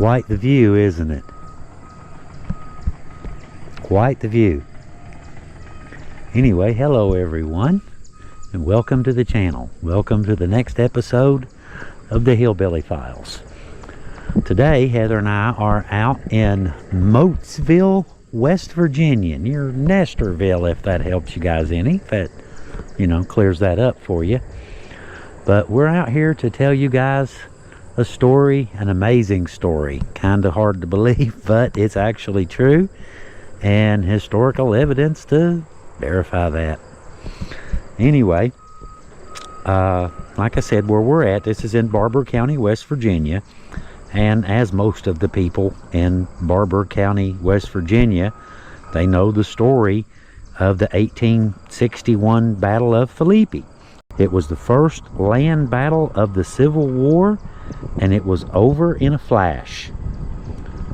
Quite the view, isn't it? Quite the view. Anyway, hello everyone, and welcome to the channel. Welcome to the next episode of the Hillbilly Files. Today, Heather and I are out in Moesville, West Virginia, near Nestorville, if that helps you guys any, if that, clears that up for you. But we're out here to tell you guys a story, an amazing story. Kind of hard to believe, but it's actually true, and historical evidence to verify that. Anyway, like I said, where we're at, this is in Barbour County, West Virginia. And as most of the people in Barbour County, West Virginia, they know the story of the 1861 Battle of Philippi. It was the first land battle of the Civil War, and it was over in a flash.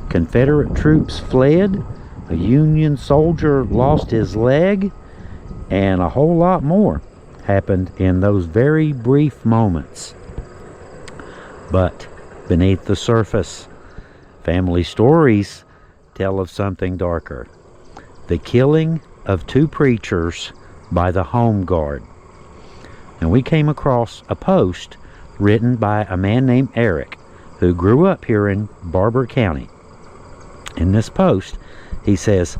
Confederate troops fled, a Union soldier lost his leg, and a whole lot more happened in those very brief moments. But beneath the surface, family stories tell of something darker. The killing of two preachers by the Home Guard. And we came across a post written by a man named Eric, who grew up here in Barbour County. In this post, he says,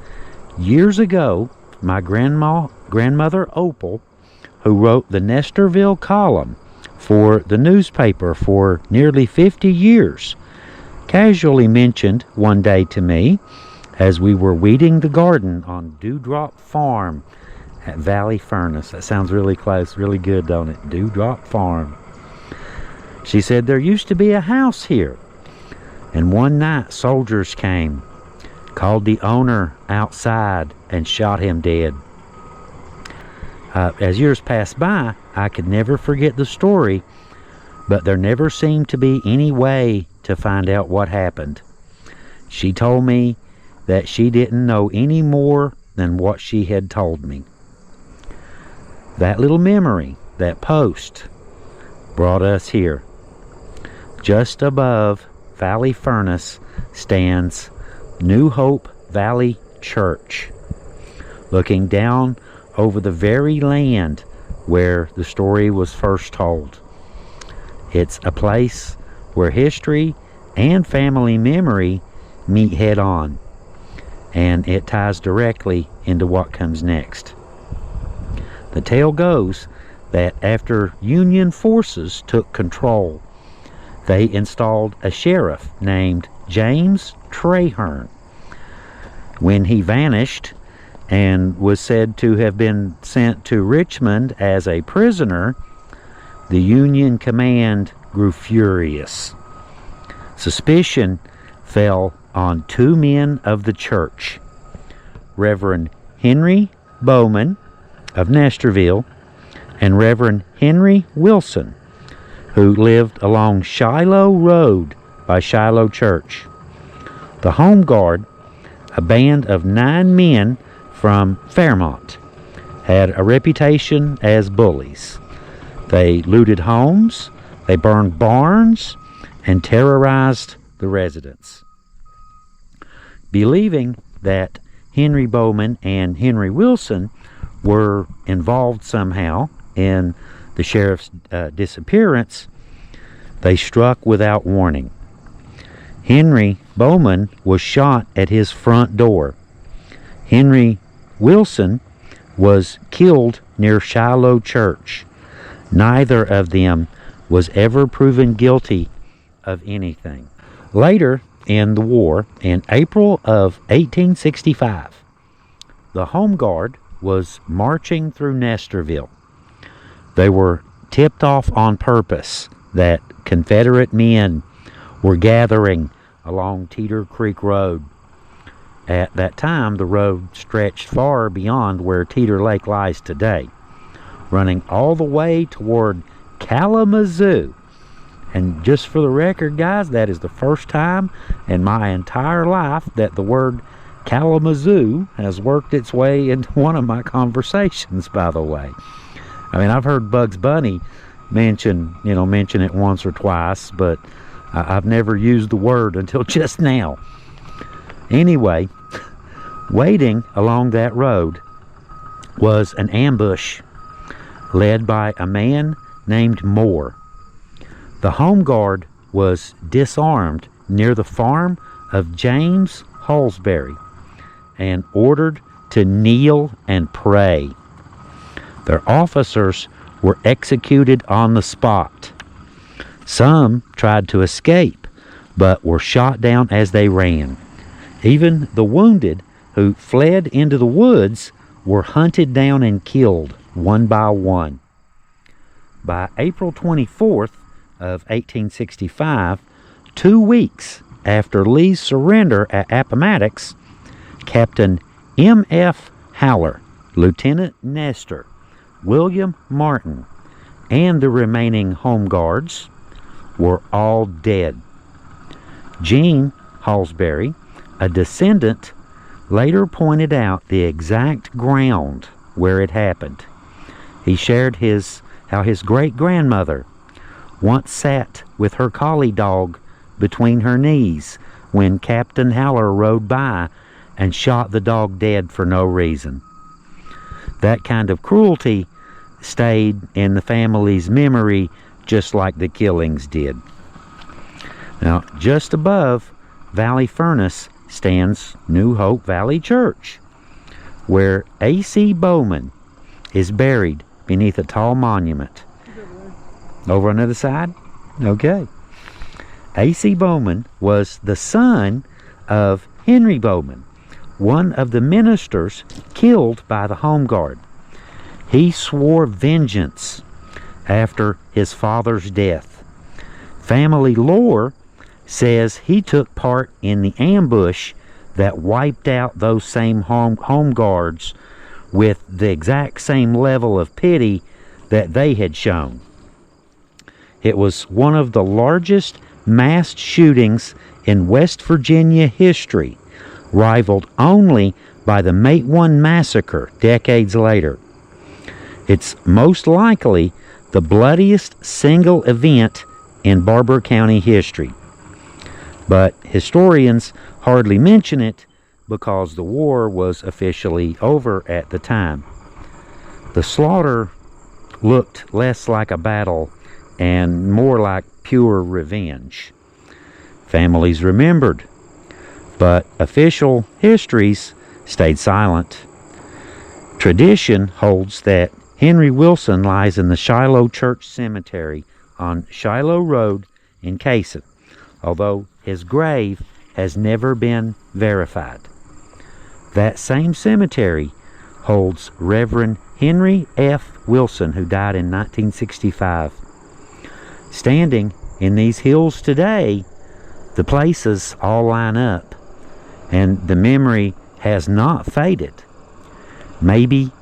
years ago, my grandmother Opal, who wrote the Nestorville column for the newspaper for nearly 50 years, casually mentioned one day to me, as we were weeding the garden on Dewdrop Farm at Valley Furnace. That sounds really close, really good, don't it? Dewdrop Farm. She said there used to be a house here, and one night soldiers came, called the owner outside, and shot him dead. As years passed by, I could never forget the story, but there never seemed to be any way to find out what happened. She told me that she didn't know any more than what she had told me. That little memory, that post, brought us here. Just above Valley Furnace stands New Hope Valley Church, looking down over the very land where the story was first told. It's a place where history and family memory meet head on, and it ties directly into what comes next. The tale goes that after Union forces took control, they installed a sheriff named James Traherne. When he vanished and was said to have been sent to Richmond as a prisoner, the Union command grew furious. Suspicion fell on two men of the church, Reverend Henry Bowman of Nestorville and Reverend Henry Wilson, who lived along Shiloh Road by Shiloh Church. The Home Guard, a band of 9 men from Fairmont, had a reputation as bullies. They looted homes, they burned barns, and terrorized the residents. Believing that Henry Bowman and Henry Wilson were involved somehow in the sheriff's disappearance, they struck without warning. Henry Bowman was shot at his front door. Henry Wilson was killed near Shiloh Church. Neither of them was ever proven guilty of anything. Later in the war, in April of 1865, the Home Guard was marching through Nestorville. They were tipped off on purpose that Confederate men were gathering along Teeter Creek Road. At that time, the road stretched far beyond where Teeter Lake lies today, running all the way toward Kalamazoo. And just for the record, guys, that is the first time in my entire life that the word Kalamazoo has worked its way into one of my conversations, by the way. I mean, I've heard Bugs Bunny mention it once or twice, but I've never used the word until just now. Anyway, waiting along that road was an ambush led by a man named Moore. The home guard was disarmed near the farm of James Halsbury and ordered to kneel and pray. Their officers were executed on the spot. Some tried to escape, but were shot down as they ran. Even the wounded who fled into the woods were hunted down and killed one by one. By April 24th of 1865, 2 weeks after Lee's surrender at Appomattox, Captain M.F. Haller, Lieutenant Nestor, William Martin, and the remaining home guards were all dead. Gene Halsbury, a descendant, later pointed out the exact ground where it happened. He shared how his great-grandmother once sat with her collie dog between her knees when Captain Haller rode by and shot the dog dead for no reason. That kind of cruelty stayed in the family's memory just like the killings did. Now, just above Valley Furnace stands New Hope Valley Church, where A.C. Bowman is buried beneath a tall monument. Over on the other side? Okay. A.C. Bowman was the son of Henry Bowman, one of the ministers killed by the Home Guard. He swore vengeance after his father's death. Family lore says he took part in the ambush that wiped out those same home guards with the exact same level of pity that they had shown. It was one of the largest mass shootings in West Virginia history, rivaled only by the May 1 Massacre decades later. It's most likely the bloodiest single event in Barbour County history. But historians hardly mention it because the war was officially over at the time. The slaughter looked less like a battle and more like pure revenge. Families remembered, but official histories stayed silent. Tradition holds that Henry Wilson lies in the Shiloh Church Cemetery on Shiloh Road in Cason, although his grave has never been verified. That same cemetery holds Reverend Henry F. Wilson, who died in 1965. Standing in these hills today, the places all line up, and the memory has not faded. Maybe,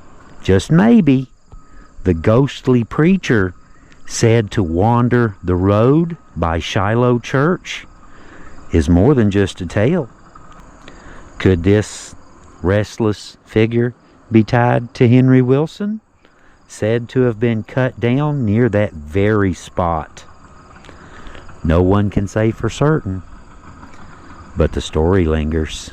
just maybe, the ghostly preacher said to wander the road by Shiloh Church is more than just a tale. Could this restless figure be tied to Henry Wilson, said to have been cut down near that very spot? No one can say for certain, but the story lingers.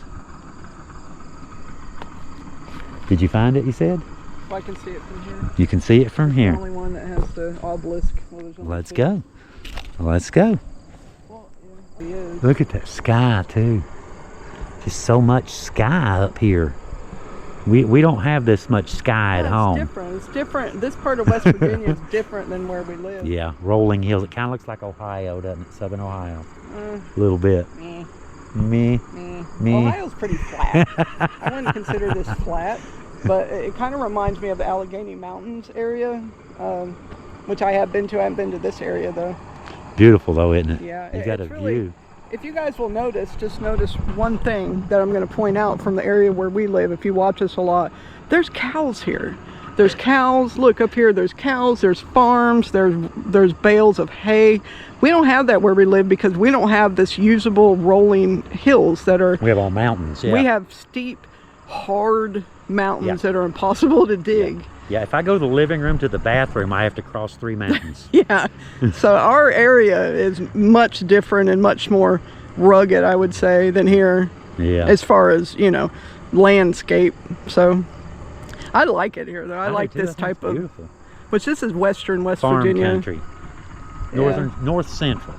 Did you find it, you said? Well, I can see it from here. You can see it from here. The only one that has the obelisk. Well, let's go. Let's go. Well, yeah, he is. Look at that sky, too. Just so much sky up here. We don't have this much sky at home. It's different. It's different. This part of West Virginia is different than where we live. Yeah, rolling hills. It kind of looks like Ohio, doesn't it? Southern Ohio. A little bit. Me. Ohio's pretty flat. I wouldn't consider this flat, but it kind of reminds me of the Allegheny Mountains area, which I have been to. I haven't been to this area, though. Beautiful, though, isn't it? Yeah. You got a view. If you guys will notice, just notice one thing that I'm going to point out from the area where we live. If you watch us a lot, there's cows here. There's cows. Look up here. There's cows. There's farms. There's bales of hay. We don't have that where we live because we don't have this usable rolling hills that are. We have all mountains. Yeah. We have steep, hard mountains that are impossible to dig. Yeah, if I go to the living room to the bathroom, I have to cross 3 mountains. Yeah. So our area is much different and much more rugged, I would say, than here. Yeah. As far as, you know, landscape. So I like it here, though. I like do too. this I think type it's of, beautiful. which this is western West Farm Virginia. country. North central.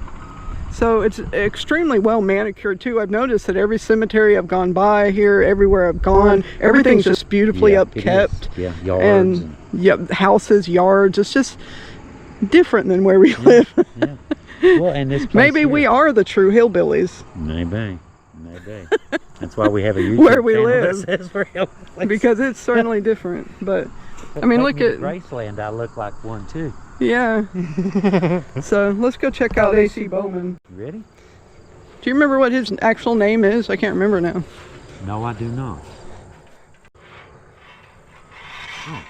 So it's extremely well manicured too. I've noticed that every cemetery I've gone by here, everywhere I've gone, everything's just beautifully upkept. Yeah, yards. And yep, houses, yards. It's just different than where we live. Yeah. Well, and this place Maybe here, we are the true hillbillies. Maybe. That's why we have a YouTube Where we channel live. that says we're hillbillies. Because it's certainly different. But I mean, look at Graceland. I look like one too. Yeah. So let's go check out A.C. Bowman. Ready? Do you remember what his actual name is? I can't remember now. No, I do not. Oh.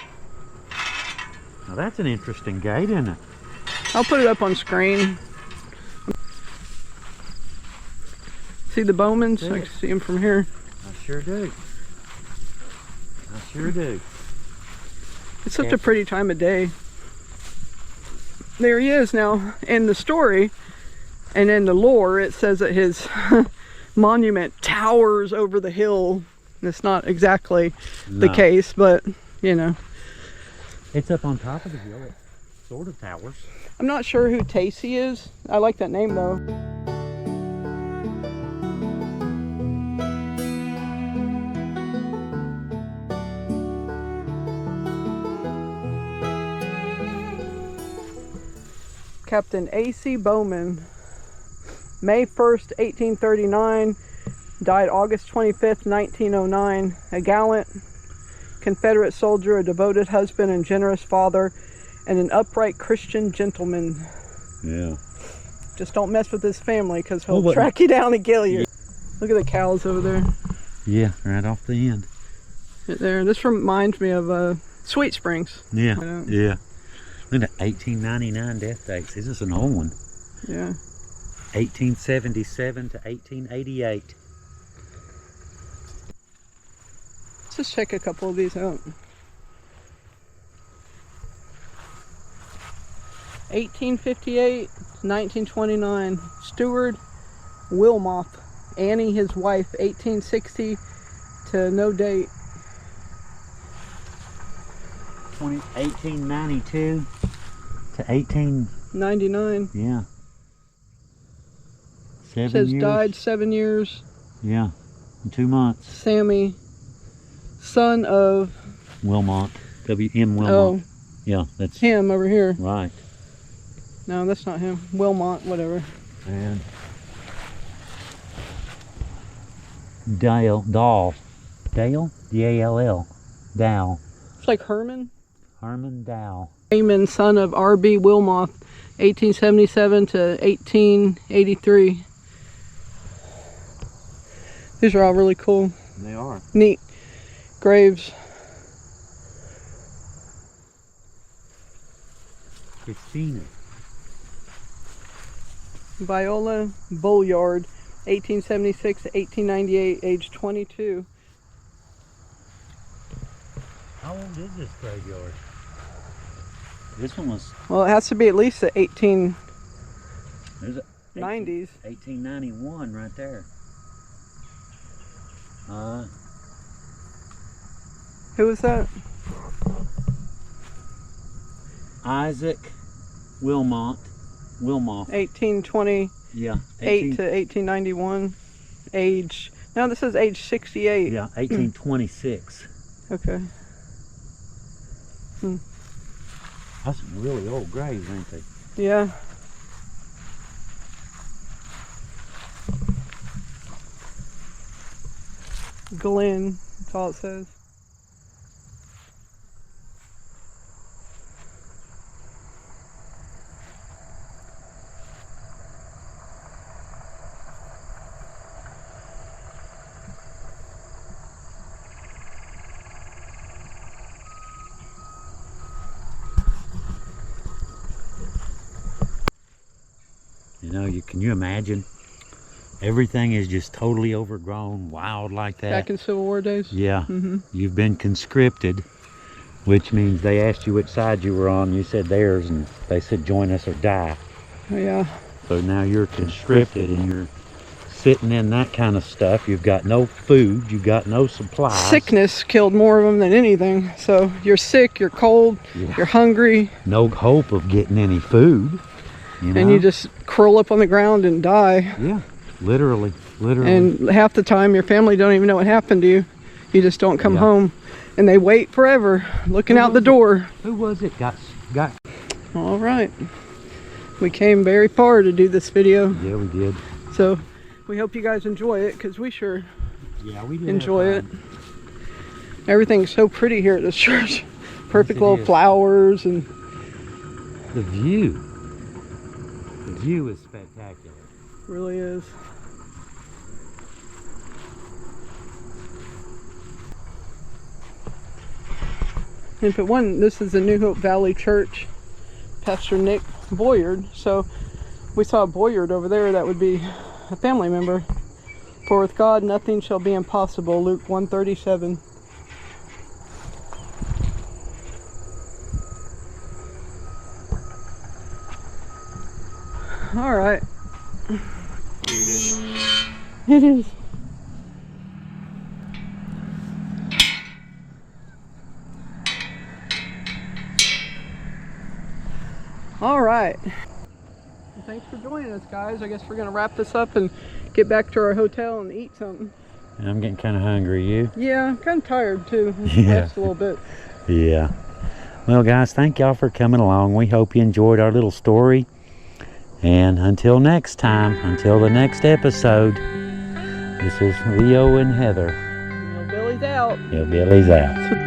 Now that's an interesting gate, isn't it? I'll put it up on screen. See the Bowmans? I can see them from here. I sure do. I sure do. It's such a pretty time of day. There he is now. In the story and in the lore, it says that his monument towers over the hill. It's not exactly the case, but you know. It's up on top of the hill. It sort of towers. I'm not sure who Tacy is. I like that name though. Captain A.C. Bowman, May 1st, 1839, died August 25th, 1909, a gallant Confederate soldier, a devoted husband and generous father, and an upright Christian gentleman. Yeah. Just don't mess with his family because he'll track you down and kill you. Yeah. Look at the cows over there. Yeah, right off the end. Right there. This reminds me of Sweet Springs. Yeah, you know? Yeah. Look at 1899 death dates. This is an old one. Yeah. 1877 to 1888. Let's just check a couple of these out. 1858, 1929. Stewart Wilmoth. Annie, his wife, 1860 to no date. 1892 to 1899. Yeah. 7 Says years. died 7 years. Yeah. In 2 months. Sammy, son of Wilmot. W.M. Wilmot. Oh. Yeah, that's him over here. right. No, that's not him. Wilmot, whatever. And Dale, Dall. Dale? D-A-L-L. Dow. It's like Herman. Herman Dow. Raymond, son of R.B. Wilmoth, 1877 to 1883. These are all really cool. They are. Neat graves. Christina. Viola Bolliard, 1876 to 1898, age 22. How old is this graveyard? This one was... Well, it has to be at least the 1890s. There's a 1891 right there. Who was that? Isaac Wilmot. 1828 Yeah. to 1891. Age. No, this is age 68. Yeah, 1826. Okay. That's some really old graves, ain't they? Yeah. Glenn, that's all it says. You know, can you imagine? Everything is just totally overgrown, wild like that. Back in Civil War days? Yeah. You've been conscripted Which means they asked you which side you were on. You said theirs, and they said join us or die. Yeah. So now you're conscripted and you're sitting in that kind of stuff. You've got no food, you've got no supplies. Sickness killed more of them than anything. So you're sick, you're cold, you're hungry. No hope of getting any food. You know? And you just curl up on the ground and die. Yeah, literally. And half the time your family don't even know what happened to you. You just don't come home. And they wait forever, looking out the door. Who was it got? All right. We came very far to do this video. Yeah, we did. So we hope you guys enjoy it, because we sure we did enjoy it. Everything's so pretty here at this church. Perfect little flowers and the view. The view is spectacular. Really is. And if it wasn't, this is the New Hope Valley Church, Pastor Nick Boyard. So we saw a Boyard over there, that would be a family member. For with God nothing shall be impossible, Luke 1:37. All right. It is. All right. Well, thanks for joining us, guys. I guess we're gonna wrap this up and get back to our hotel and eat something. I'm getting kind of hungry. You? Yeah, I'm kind of tired too. Yeah. Just a little bit. Yeah. Well, guys, thank y'all for coming along. We hope you enjoyed our little story. And until next time, until the next episode, this is Leo and Heather. Billy's out. Billy's out.